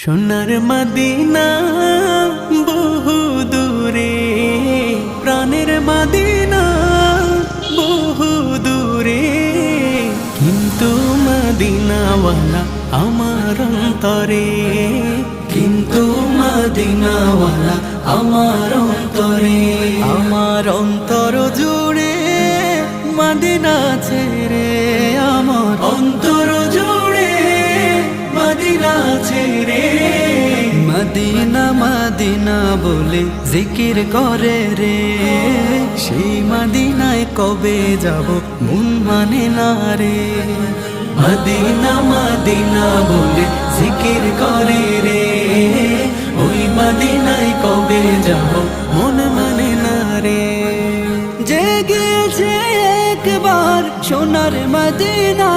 সোনার মদিনা বহু দূরে, প্রাণের মদিনা বহু দূরে, কিন্তু মদিনাওয়ালা আমার অন্তরে, কিন্তু মদিনাওয়ালা আমার অন্তরে। আমার অন্তর জুড়ে মদিনা ছেড়ে, আমার অন্তর জুড়ে মদিনা ছেড়ে। মদিনা মদিনা বলে জিকির করে রে, সেই মদিনায় কবে যাব মন মানে না রে। মদিনা মদিনা বলে জিকির করে রে, ওই মদিনায় কবে যাব মন মানে না রে। জেগেছে একবার সোনার মদিনা,